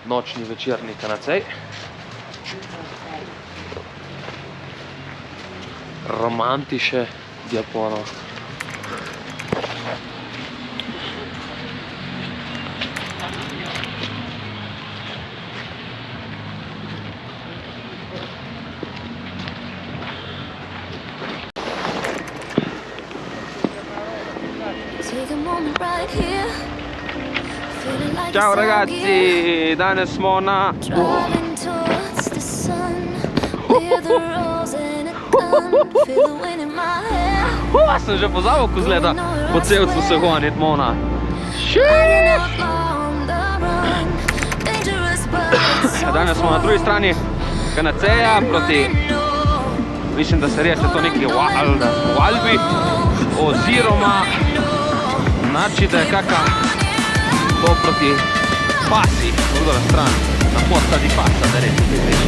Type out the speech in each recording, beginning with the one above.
nočni večerni kanacej. Romantiše Japono. Ciao ragazzi, danes smo na... Sem že pozabil, ko zgleda po celcu se gonit mona. Danes smo na drugi strani kanaceja proti... Mislim, da se reče to neki Valbi oziroma znači da je kaka to proti pasi, v druga stran, na posta di pasa, da reči te reči.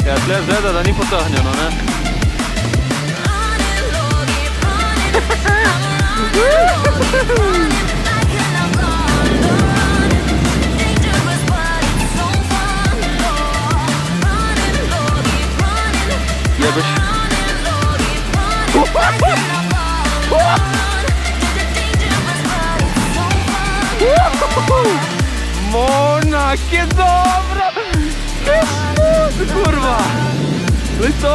Ja, tle zgleda, da ni potrhnjeno, ne? Jebeš. Mona, kje dobro! Kje smut, kurva! Glej to!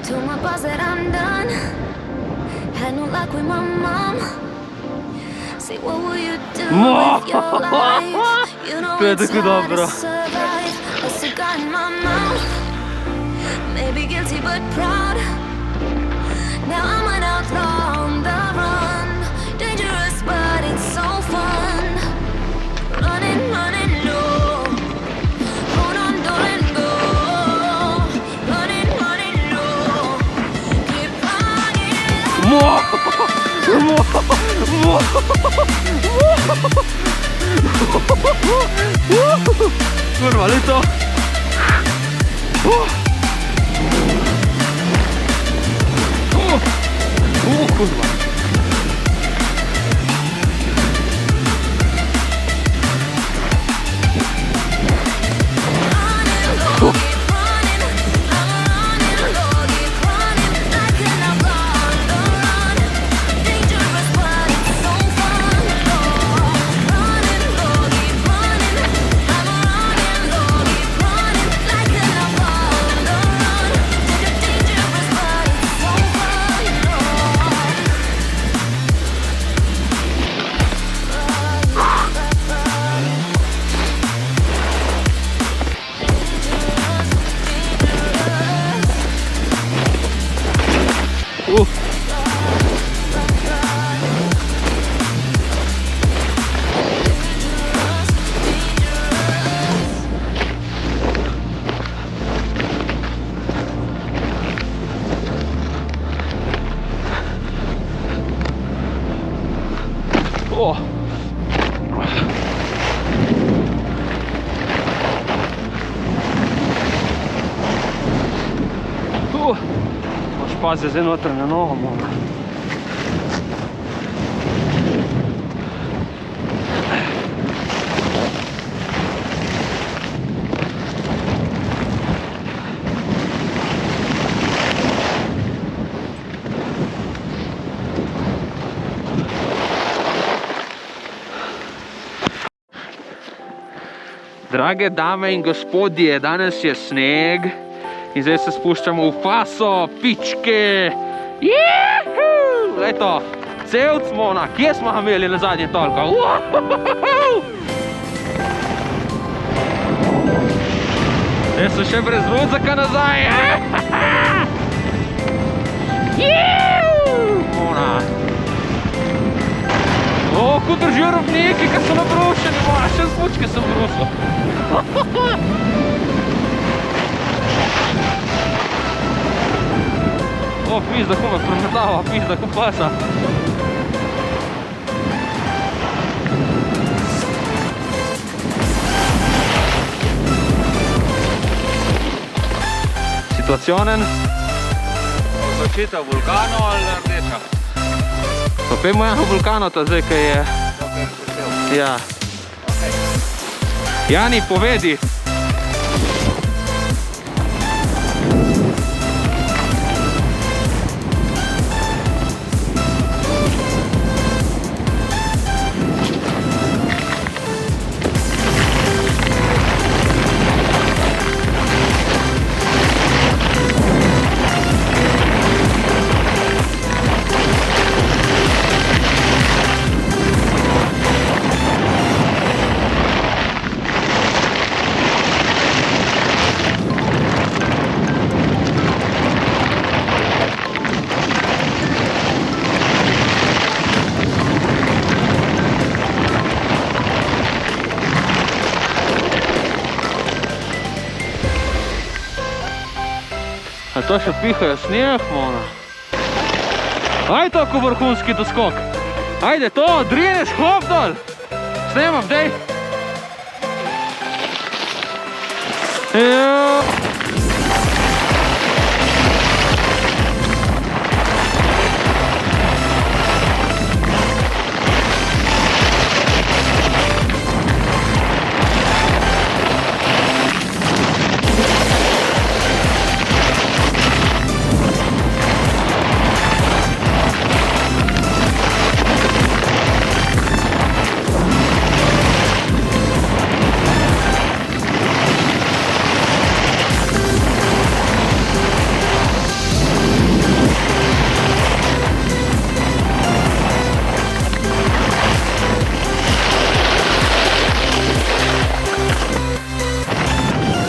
Told my boss that I'm done. Had no luck with my mom. Say, what will you do with your life? You know it's hard to survive. A cigar in my mouth. Maybe guilty but proud. Now I'm an outlaw on the run. Dangerous but it's so fun. Running, running low. Hold on, don't let go. Running, running low. Keep running. Kurwa, ale to... Kurwa. Moš pazi zdaj noter na nogo, mona. Drage dame in gospodje, danes je sneg in zdaj se spuščamo v paso, pičke. Juhu! Eto, cevc Mona, kje smo ga imeli na zadnje toliko? Jaz sem še brez rucaka nazaj. Mona. O, ko držijo robniki, ki so nabrušeni, Mona, še smučke sem brusil. O, pizda, ko me premetava, pizda, ko pasa. Situacionen? Odločitev vulkanov ali rdeča? Pa pojmo eno vulkano ta zdaj, kaj je. Ja. Jani, povedi. A to še pihajo snijeh, Mona. Ajde to, ko vrhunski doskok. Ajde to, drineš, hop dol. Snemam, dej.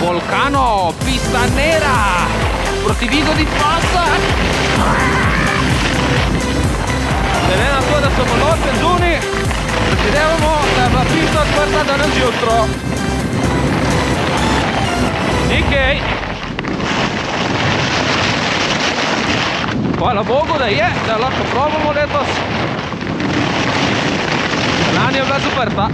Volcano, pista nera, proti Vigo di Fassa. Glede na to, da so molotne zuni, predvidevamo, da je bila pista odprta danes jutro. Nikej. Hvala Bogu, da je lahko probamo letos. Lani je bila zaprta.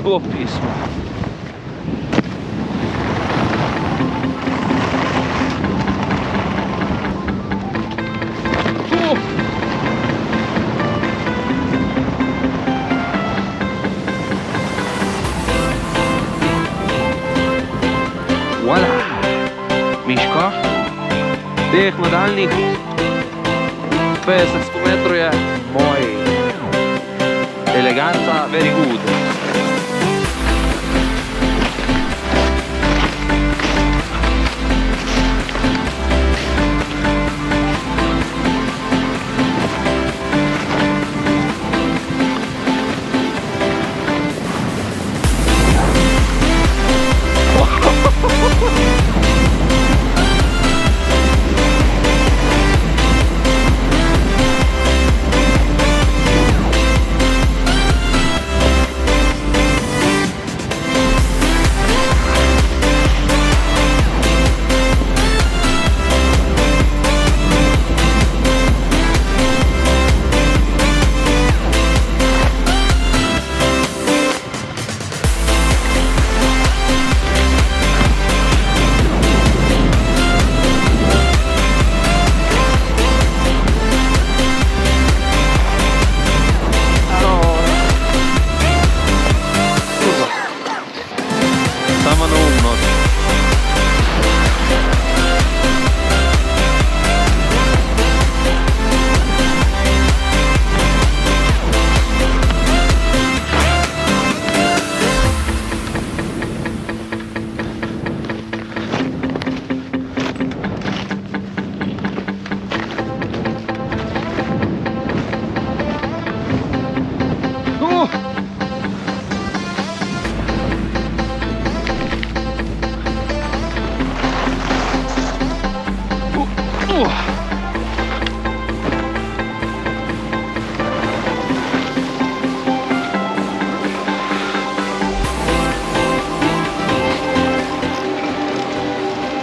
Bo pismo. Voilà. Miško. Teh nadaljnih 50 metrov je moj. Eleganza, very good.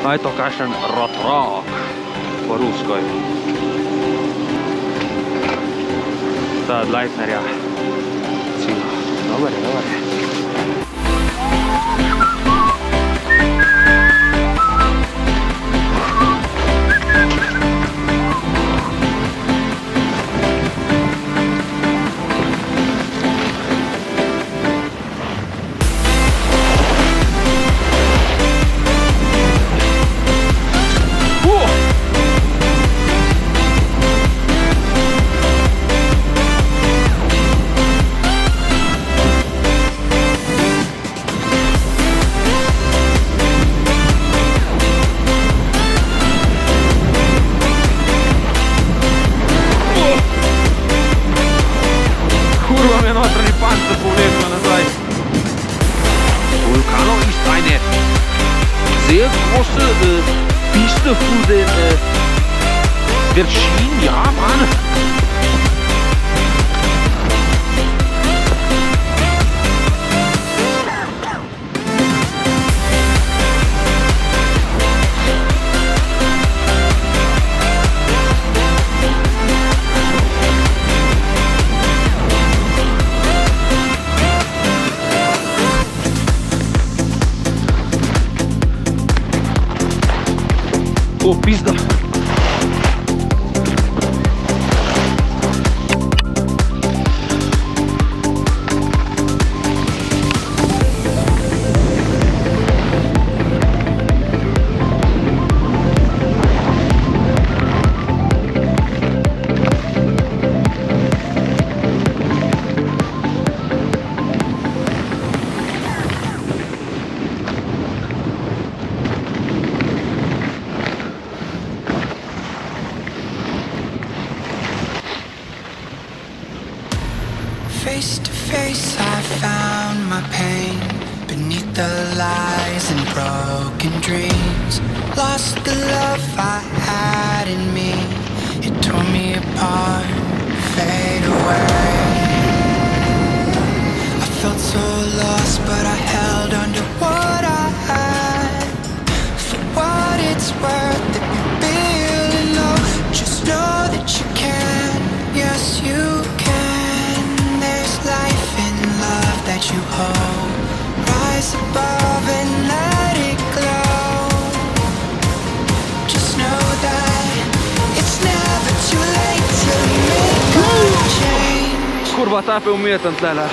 A je to kakšen rotrok po ruskoj. Sad Leitnerja. Cilj. Dobar je, dobar je. Sehr große Piste für den Virgin, ja Mann. О, пизда. Face to face I found my pain beneath the lies and broken dreams. Lost the love I had in me. It tore me apart, fade away. I felt so lost but I held on to what I had. For what it's worth, if you're feeling low, just know that you can, yes you can. Life and love that you hold, rise above and let it glow. Just know that it's never too late to make a change. Kurva, tää pe umietan täällä.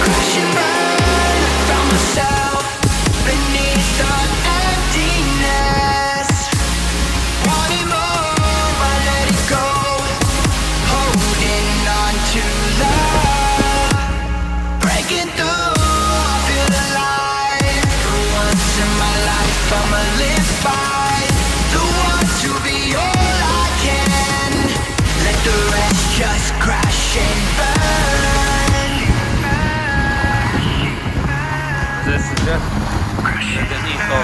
Crash and burn, I found myself beneath the emptiness. Wanting more, I let it go. Holding on to love, breaking through, I feel alive. For once in my life I'ma live by the one to be all I can. Let the rest just crash and burn. Здесь сейчас это не то.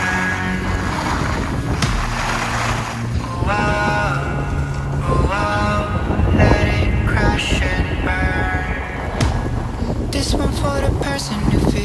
Let it crash and burn. This one for the person who feels